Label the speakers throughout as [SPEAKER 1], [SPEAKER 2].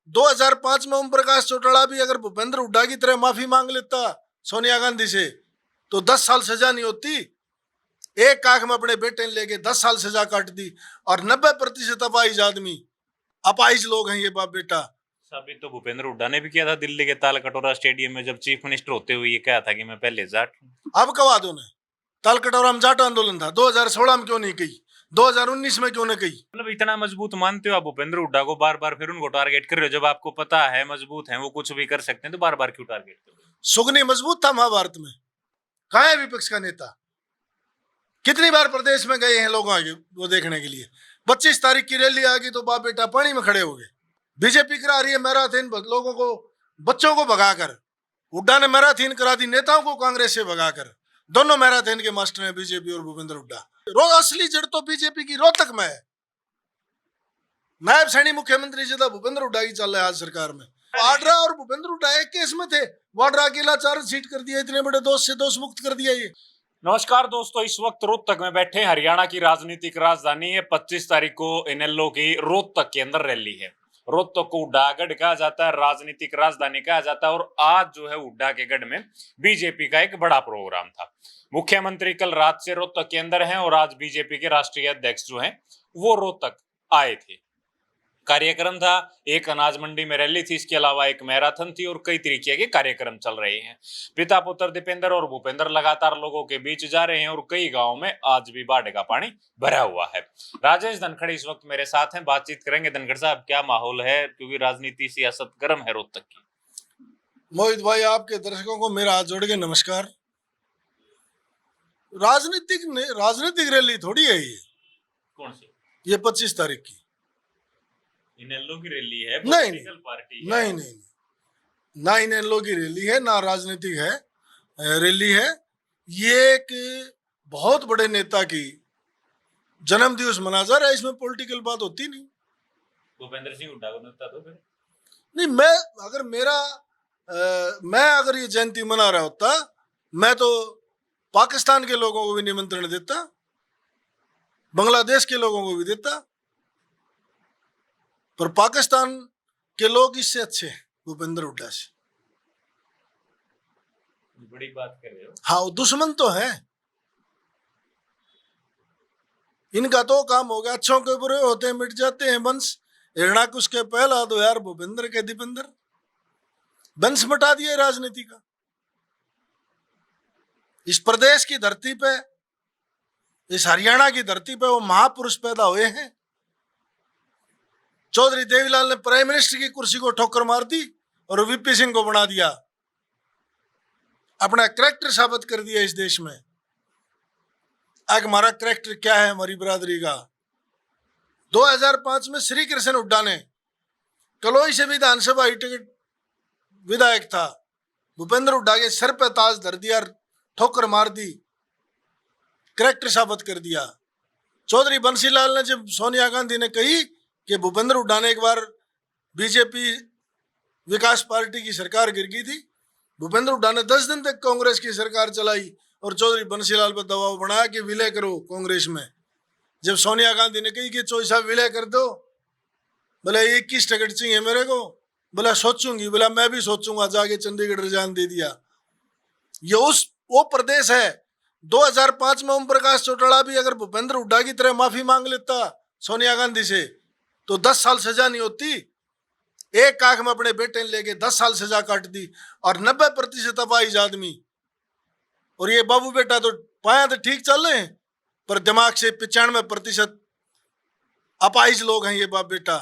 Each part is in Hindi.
[SPEAKER 1] 2005 में ओम प्रकाश चौटाला भी अगर भूपेंद्र हुड्डा की तरह माफी मांग लेता सोनिया गांधी से तो 10 साल सजा नहीं होती। एक आंख में अपने बेटे ने लेके 10 साल सजा काट दी। और 90% अपाहिज आदमी, अपाहिज लोग हैं ये बाप बेटा।
[SPEAKER 2] साबित तो भूपेंद्र हुड्डा ने भी किया था दिल्ली के ताल कटोरा स्टेडियम में, जब चीफ मिनिस्टर होते हुए ये कहा था कि मैं पहले जाट हूं।
[SPEAKER 1] अब कब आदो ने ताल कटोरा में जाट आंदोलन था, 2016 में क्यों नहीं कही, 2019 में क्यों नहीं कही?
[SPEAKER 2] मतलब इतना मजबूत मानते हो आप भूपेंद्र हुड्डा को, बार बार फिर उनको टारगेट कर रहे हो? जब आपको पता है मजबूत है, वो कुछ भी कर सकते हैं, तो बार बार क्यों टारगेट कर रहे हो?
[SPEAKER 1] सुगनी मजबूत था महाभारत में, कहाँ है विपक्ष का नेता? कितनी बार प्रदेश में गए हैं लोग आगे वो देखने के लिए। 25 तारीख की रैली आ गई तो बाप बेटा पानी में खड़े हो गए। बीजेपी करा रही है मैराथन लोगों को, बच्चों को भगाकर। हुड्डा ने मैराथन करा दी नेताओं को कांग्रेस से भगाकर। दोनों मैराथन के मास्टर हैं बीजेपी और भूपेंद्र हुड्डा। असली जड़ तो बीजेपी की रोहतक में है। नायब सैनी मुख्यमंत्री जी भूपेंद्र हुड्डा की चल रहा है आज सरकार में। वाड्रा और भूपेंद्र हुड्डा एक केस में थे, वाड्रा अकेला चार्जशीट कर दिया, इतने बड़े दोष से दोष मुक्त कर दिया। ये
[SPEAKER 2] नमस्कार दोस्तों, इस वक्त रोहतक में बैठे। हरियाणा की राजनीतिक राजधानी है। 25 तारीख को इनेलो की रोहतक के अंदर रैली है। रोहतक को हुड्डागढ़ कहा जाता है, राजनीतिक राजधानी कहा जाता है। और आज जो है हुड्डा के गढ़ में बीजेपी का एक बड़ा प्रोग्राम था। मुख्यमंत्री कल रात से रोहतक के अंदर हैं और आज बीजेपी के राष्ट्रीय अध्यक्ष जो हैं वो रोहतक आए थे। कार्यक्रम था, एक अनाज मंडी में रैली थी, इसके अलावा एक मैराथन थी और कई तरीके के कार्यक्रम चल रहे हैं। पिता पुत्र दीपेंद्र और भूपेंद्र लगातार लोगों के बीच जा रहे हैं और कई गांवों में आज भी बाढ़ का पानी भरा हुआ है। राजेश धनखड़ इस वक्त मेरे साथ हैं, बातचीत करेंगे। धनखड़ साहब, क्या माहौल है, क्योंकि राजनीति सियासत गर्म है रोहतक की?
[SPEAKER 1] मोहित भाई, आपके दर्शकों को मेरा हाथ जोड़ के नमस्कार। राजनीतिक रैली थोड़ी है ये।
[SPEAKER 2] कौन सी?
[SPEAKER 1] ये 25 तारीख की
[SPEAKER 2] इनेलो की रैली है,
[SPEAKER 1] नहीं
[SPEAKER 2] पॉलिटिकल पार्टी है।
[SPEAKER 1] नहीं, ना इनेलो की रैली है ना राजनीतिक है रैली है। ये एक बहुत बड़े नेता की जन्म दिवस मना जा रहा है, इसमें पॉलिटिकल बात होती नहीं।
[SPEAKER 2] भूपेंद्र सिंह हुड्डा को नेता तो फिर
[SPEAKER 1] नहीं, मैं अगर ये जयंती मना रहा होता, मैं तो पाकिस्तान के लोगों को भी निमंत्रण देता, बांग्लादेश के लोगों को भी देता, पर पाकिस्तान के लोग इससे अच्छे हैं भूपेंद्र हुड्डा से।
[SPEAKER 2] बड़ी बात कर रहे हो।
[SPEAKER 1] हाँ, वो दुश्मन तो है, इनका तो काम हो गया, अच्छों के बुरे होते हैं मिट जाते हैं वंश। हिरणाकुश के पहला दो यार भूपेंद्र के दीपेंद्र, वंश मिटा दिया राजनीति का। इस प्रदेश की धरती पे, इस हरियाणा की धरती पे वो महापुरुष पैदा हुए हैं। चौधरी देवीलाल ने प्राइम मिनिस्टर की कुर्सी को ठोकर मार दी और वीपी सिंह को बना दिया, अपना करैक्टर साबित कर दिया इस देश में। आज हमारा करैक्टर क्या है हमारी बिरादरी का। 2005 में श्री कृष्ण हुड्डा ने कलोई से विधानसभा टिकट विधायक था, भूपेंद्र हुड्डा के सर पे ताज धर दिया, ठोकर मार दी, करैक्टर साबित कर दिया। चौधरी बंसीलाल ने जब सोनिया गांधी ने कही कि भूपेंद्र हुड्डा ने एक बार बीजेपी विकास पार्टी की सरकार गिर गई थी, भूपेंद्र हुड्डा ने 10 दिन तक कांग्रेस की सरकार चलाई और चौधरी बंसीलाल पर दबाव बनाया कि विलय करो कांग्रेस में। जब सोनिया गांधी ने कही कि चौधरी साहब विलय कर दो, बोले 21 टिकट चाहिए मेरे को, बोला सोचूंगी, बोला मैं भी सोचूंगा, जाके चंडीगढ़ रिजाइन दे दिया। ये वो प्रदेश है। 2005 में ओम प्रकाश चौटाला भी अगर भूपेंद्र हुड्डा की तरह माफी मांग लेता सोनिया गांधी से तो 10 साल सजा नहीं होती। एक आंख में अपने बेटे ने लेके 10 साल सजा काट दी। और 90% अपाहिज आदमी, और ये बाबू बेटा तो पाया तो ठीक चल रहे हैं, पर दिमाग से 95% अपाहिज लोग हैं ये बाप बेटा।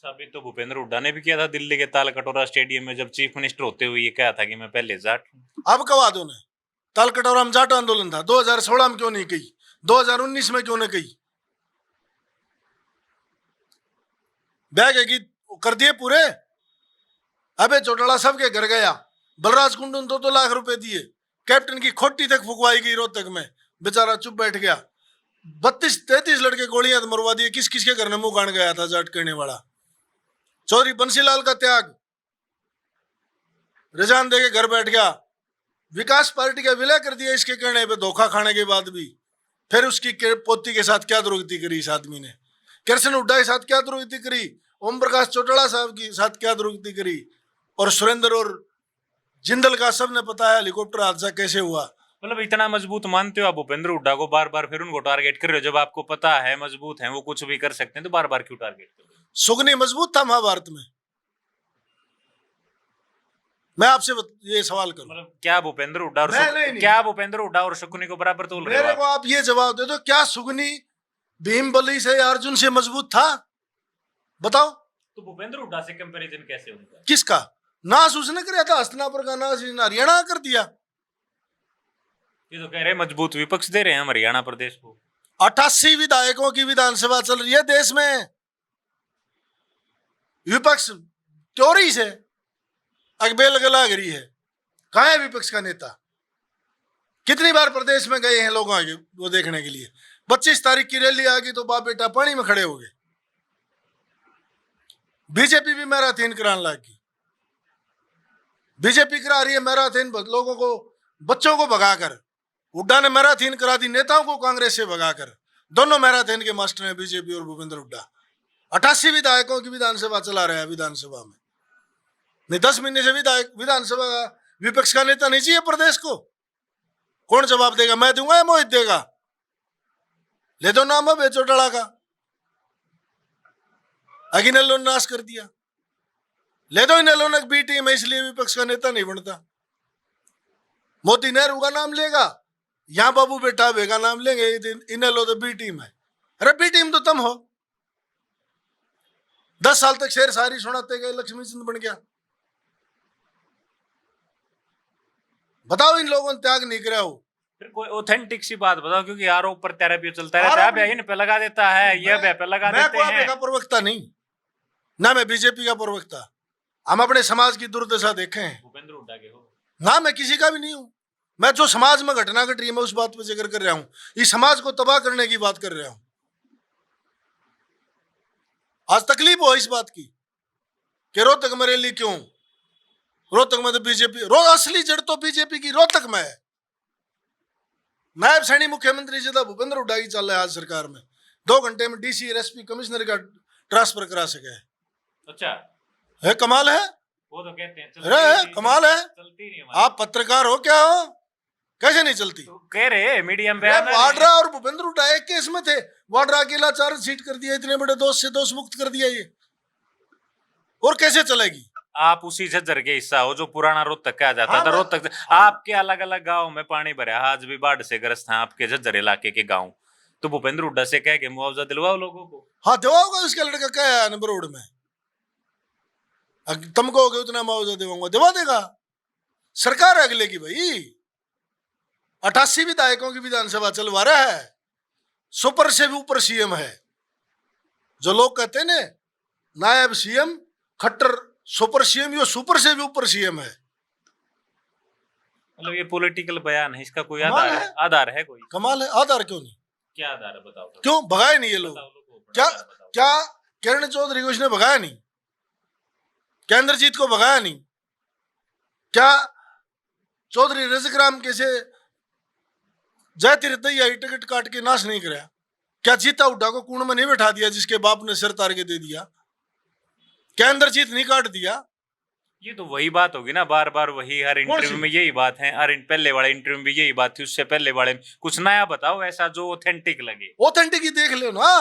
[SPEAKER 2] साबित तो भूपेंद्र हुड्डा ने भी किया था दिल्ली के ताल कटोरा स्टेडियम में, जब चीफ मिनिस्टर होते हुए ये कहा था कि मैं पहले जाट हूं।
[SPEAKER 1] अब कब आदो ने ताल कटोरा में जाट आंदोलन था, 2016 में क्यों नहीं कही, 2019 में क्यों नहीं कही? बैग गीत कर दिए पूरे। अबे चौटाला सबके घर गया, बलराज कुंडू ने 2 लाख रुपए दिए, कैप्टन की खोटी तक फुकवाई गई रोहतक में, बेचारा चुप बैठ गया। 32-33 लड़के गोलियां मरवा दिए। किस किस के घर में मुंह गाड़ गया था जाट करने वाला। चौधरी बंसीलाल का त्याग, रिजाइन दे के घर बैठ गया, विकास पार्टी का विलय कर दिया इसके कहने पे, धोखा खाने के बाद भी। फिर उसकी पोती के साथ क्या दुर्गति करी इस आदमी ने, कृष्ण हुड्डा के साथ क्या दुर्गति करी, ओम प्रकाश चौटाला साहब की साथ क्या दुरुक्ति करी, और सुरेंद्र और जिंदल का सबने पता है हेलीकॉप्टर हादसा कैसे हुआ।
[SPEAKER 2] मतलब इतना मजबूत मानते हो आप भूपेंद्र हुड्डा को, बार बार फिर उनको टारगेट कर रहे हो? जब आपको पता है मजबूत है, वो कुछ भी कर सकते हैं, तो बार बार क्यों टारगेट कर रहे हो?
[SPEAKER 1] सुगनी मजबूत था महाभारत में, मैं आपसे ये सवाल करूं।
[SPEAKER 2] मतलब क्या भूपेंद्र हुड्डा और
[SPEAKER 1] नहीं।
[SPEAKER 2] क्या भूपेंद्र हुड्डा और शकुनी को बराबर तोल रहे हो
[SPEAKER 1] मेरे
[SPEAKER 2] आप?
[SPEAKER 1] को आप ये जवाब दे दो, क्या सुगनी भीम बली से या अर्जुन से मजबूत था? बताओ।
[SPEAKER 2] तो भूपेंद्र हुड्डा से कंपैरिजन कैसे होगा?
[SPEAKER 1] किसका नाश उसने किया था? हस्तिनापुर का नाश हरियाणा कर दिया।
[SPEAKER 2] ये तो कह रहे हैं मजबूत विपक्ष दे रहे हैं हम हरियाणा प्रदेश को।
[SPEAKER 1] 88 विधायकों की विधानसभा चल रही है देश में, विपक्ष चोरी से अकबेल गला गिरी है। कहां है विपक्ष का नेता? कितनी बार प्रदेश में गए हैं लोगों आगे वो देखने के लिए। 25 तारीख की रैली आ गई तो बाप बेटा पानी में खड़े हो गए। बीजेपी भी मैराथन कराने लगी। बीजेपी करा रही है मैराथन लोगों को, बच्चों को भगाकर। हुड्डा ने मैराथन करा दी नेताओं को कांग्रेस से भगाकर। दोनों मैराथन के मास्टर हैं बीजेपी और भूपेंद्र हुड्डा। 88 विधायकों की विधानसभा चला रहा है विधानसभा में। नहीं 10 महीने से विधायक विधानसभा का विपक्ष का नेता नहीं चाहिए प्रदेश को। कौन जवाब देगा? मैं दूंगा या मोहित देगा? ले दो नाम अब चौटाला का, अगिनलो ने नाश कर दिया। ले दो इनेलो ने बी टीम है, इसलिए विपक्ष का नेता नहीं बनता। मोती नेहरू का नाम लेगा, यहां बाबू बेटा बेगा नाम लेंगे, इनेलो तो बी टीम है। अरे बी टीम तो तुम हो। 10 साल तक शेर शायरी सुनाते गए, लक्ष्मी चंद बन गया। बताओ इन लोगों ने त्याग नहीं करा हो।
[SPEAKER 2] फिर कोई ऑथेंटिक सी बात बताओ, क्योंकि आरोप प्रत्यारोप चलता रहता है। इन पे लगा देता है, ये पे लगा देते हैं।
[SPEAKER 1] मैं प्रवक्ता नहीं ना, मैं बीजेपी का प्रवक्ता। हम अपने समाज की दुर्दशा देखे हैं।
[SPEAKER 2] भूपेंद्र हुड्डा के हो
[SPEAKER 1] ना, मैं किसी का भी नहीं हूं। मैं जो समाज में घटना घट रही है मैं उस बात पर जिक्र कर रहा हूं। इस समाज को तबाह करने की बात कर रहा हूं। आज तकलीफ हो इस बात की कि रोहतक में रैली क्यों? रोहतक में तो बीजेपी, असली जड़ तो बीजेपी की रोहतक में है। नायब सैनी मुख्यमंत्री सीधा भूपेंद्र हुड्डा की चल रहा है आज सरकार में। 2 घंटे में डीसी एसपी कमिश्नर का ट्रांसफर करा सके।
[SPEAKER 2] अच्छा
[SPEAKER 1] है, कमाल है।
[SPEAKER 2] वो तो कहते हैं
[SPEAKER 1] अरे कमाल है।
[SPEAKER 2] चलती नहीं।
[SPEAKER 1] आप पत्रकार हो क्या हो? कैसे नहीं चलती?
[SPEAKER 2] तो कह रहे मीडियम पे
[SPEAKER 1] वाड्रा और भूपेंद्र हुड्डा एक केस में थे। वाड्रा अकेला चार्जशीट कर दिया, इतने बड़े दोष से दोष मुक्त कर दिया ये, और कैसे चलेगी?
[SPEAKER 2] आप उसी झज्जर के हिस्सा हो जो पुराना रोहतक कहा जाता था। रोहतक आपके अलग अलग गांव में पानी भरा, आज भी बाढ़ से ग्रस्त हैं आपके झज्जर इलाके के गांव। तो भूपेंद्र हुड्डा से कह के मुआवजा दिलवाओ लोगों को।
[SPEAKER 1] हाँ दिलवाओगा। उसका लड़का क्या है नंबर रोड में, तुम कहोगे उतना मुआवजा दिलवाऊंगा, दिलवा देगा। सरकार है अगले की भाई। 88 विधायकों की विधानसभा चलवा रहा है। सुपर से भी ऊपर सीएम है। जो लोग कहते हैं ना नायब सीएम खट्टर सुपर सीएम, यो सुपर से भी ऊपर सीएम है।
[SPEAKER 2] मतलब ये पॉलिटिकल बयान है, इसका कोई
[SPEAKER 1] कमाल
[SPEAKER 2] आधार
[SPEAKER 1] है।
[SPEAKER 2] है? आधार है कोई?
[SPEAKER 1] कमाल है। आधार क्यों नहीं?
[SPEAKER 2] क्या आधार है बताओ?
[SPEAKER 1] क्यों भगाए नहीं ये लोग? क्या
[SPEAKER 2] बताओ।
[SPEAKER 1] क्या किरण चौधरी को इसने भगाया नहीं? क्या इंद्रजीत को भगाया नहीं? क्या चौधरी रजकराम कैसे जयतीर्थ दैया टिकट काट के नाश नहीं कराया? क्या जीता हुड्डा को कुंड में नहीं बैठा दिया जिसके बाप ने सिर तार के दे दिया? क्या इंद्रजीत नहीं काट दिया?
[SPEAKER 2] ये तो वही बात होगी ना, बार बार वही, हर इंटरव्यू में यही बात है। हर पहले वाले इंटरव्यू में यही बात थी, उससे पहले वाले में कुछ नया बताओ ऐसा जो ऑथेंटिक लगे।
[SPEAKER 1] ऑथेंटिक ही देख लो ना।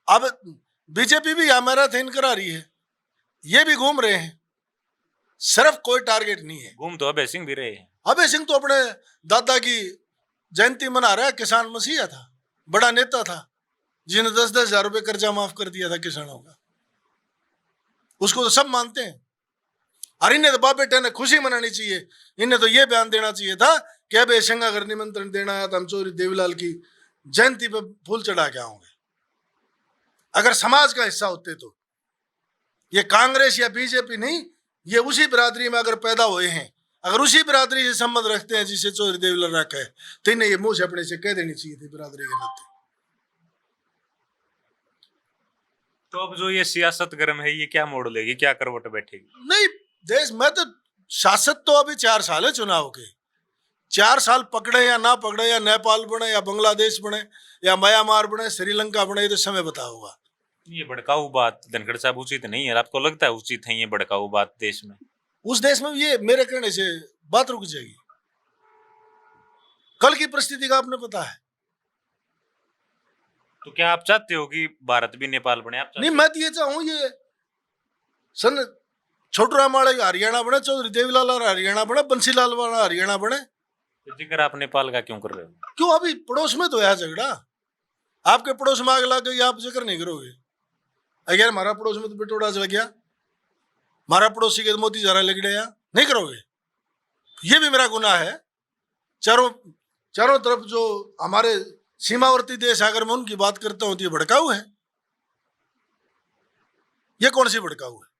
[SPEAKER 1] अब बीजेपी भी यहाँ मैराथन करा रही है, ये भी घूम रहे हैं। सिर्फ कोई टारगेट नहीं है।
[SPEAKER 2] घूम तो अभय सिंह भी रहे हैं।
[SPEAKER 1] अभय सिंह तो अपने दादा की जयंती मना रहा है। किसान मसीहा था, बड़ा नेता था, जिन्हें 10-10 हजार रुपए कर्जा माफ कर दिया था किसानों का। उसको तो सब मानते हैं। और इन्हें तो बाप बेटे ने खुशी मनानी चाहिए। इन्हें तो ये बयान देना चाहिए था कि अभय सिंह अगर निमंत्रण देना आया तो हम चौधरी देवीलाल की जयंती पे फूल चढ़ा के आऊंगे। अगर समाज का हिस्सा होते तो ये कांग्रेस या बीजेपी नहीं, ये उसी बिरादरी में अगर पैदा हुए हैं, अगर उसी बिरादरी से संबंध रखते हैं जिसे चौधरी देवीलाल रखा है, तो इन्हें ये मुंह से अपने से कह देनी चाहिए थी बिरादरी के नाते।
[SPEAKER 2] तो अब जो ये सियासत गर्म है, ये क्या मोड़ लेगी, क्या करवट बैठेगी?
[SPEAKER 1] नहीं देश में तो शासक तो अभी 4 साल है चुनाव के। 4 साल पकड़े या ना पकड़े, या नेपाल बने या बांग्लादेश बने या म्यांमार बने, श्रीलंका बने, ये तो समय बता होगा।
[SPEAKER 2] ये भड़काऊ बात धनखड़ साहब उचित नहीं है, आपको लगता है उचित है ये भड़काऊ बात देश में?
[SPEAKER 1] उस देश में ये मेरे कहने से बात रुक जाएगी। कल की परिस्थिति का आपने पता है।
[SPEAKER 2] तो क्या आप चाहते हो कि भारत भी नेपाल बने? आप
[SPEAKER 1] नहीं, मैं तो ये चाहूं ये सन छोटू राम वाला हरियाणा बने, चौधरी देवीलाल वाला हरियाणा बने, बंसीलाल वाला हरियाणा बने।
[SPEAKER 2] तो जिक्र आप नेपाल का क्यों कर रहे हो?
[SPEAKER 1] क्यों? अभी पड़ोस में तो है झगड़ा। आपके पड़ोस में आग लग गई, आप जिक्र नहीं करोगे? अगर हमारा पड़ोस में तो बिटोड़ा जल गया, हमारा पड़ोसी के मोती जरा लग गया, नहीं करोगे? ये भी मेरा गुनाह है। चारों तरफ जो हमारे सीमावर्ती देश, अगर मैं उनकी बात करता हूं तो ये भड़काऊ है। ये कौन सी भड़काऊ है?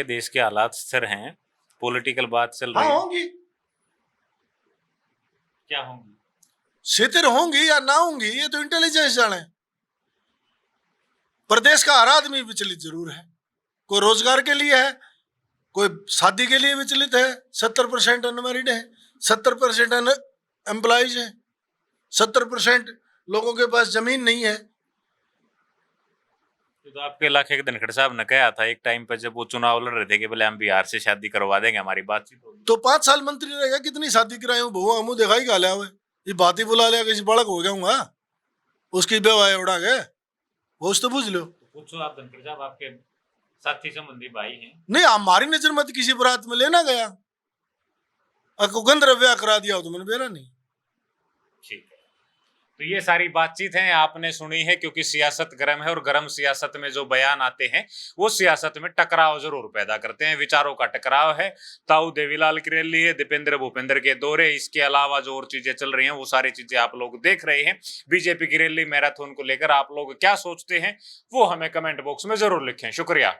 [SPEAKER 2] देश के हालात स्थिर हैं, पॉलिटिकल बात चल रही
[SPEAKER 1] हाँ,
[SPEAKER 2] है।
[SPEAKER 1] होंगी।
[SPEAKER 2] क्या होंगी?
[SPEAKER 1] स्थिर होंगी या ना होंगी ये तो इंटेलिजेंस जाने। प्रदेश का हर आदमी विचलित जरूर है। कोई रोजगार के लिए है, कोई शादी के लिए विचलित है। 70% अनमैरिड है, 70% एम्प्लॉयज है, 70% लोगों के पास जमीन नहीं है।
[SPEAKER 2] तो आपके इलाके के धनखड़ साहब ने कहा था एक टाइम पे जब वो चुनाव लड़ रहे थे कि बोले हम बिहार से शादी करवा देंगे, हमारी बातचीत होगी।
[SPEAKER 1] तो 5 साल मंत्री रहेगा, कितनी शादी कराई हूँ बहुआ मुँह दिखाई का लिया हुए। ये बात ही बुला लिया, किसी बड़क हो गया हूँ उसकी बेवाए उड़ा गए, वो तो पूछ लो।
[SPEAKER 2] तो पूछो आप धनखड़ साहब, आपके साथी संबंधी भाई हैं।
[SPEAKER 1] नहीं, हमारी नजर मत किसी बारात में लेना गया, गंध ब्याह करा दिया हो तो मैंने बेरा नहीं।
[SPEAKER 2] ठीक है, तो ये सारी बातचीत है आपने सुनी है, क्योंकि सियासत गर्म है और गर्म सियासत में जो बयान आते हैं वो सियासत में टकराव जरूर पैदा करते हैं, विचारों का टकराव है। ताऊ देवीलाल की रैली है, दीपेंद्र भूपेंद्र के दौरे, इसके अलावा जो और चीजें चल रही हैं वो सारी चीजें आप लोग देख रहे हैं। बीजेपी की रैली मैराथन को लेकर आप लोग क्या सोचते हैं वो हमें कमेंट बॉक्स में जरूर लिखें। शुक्रिया।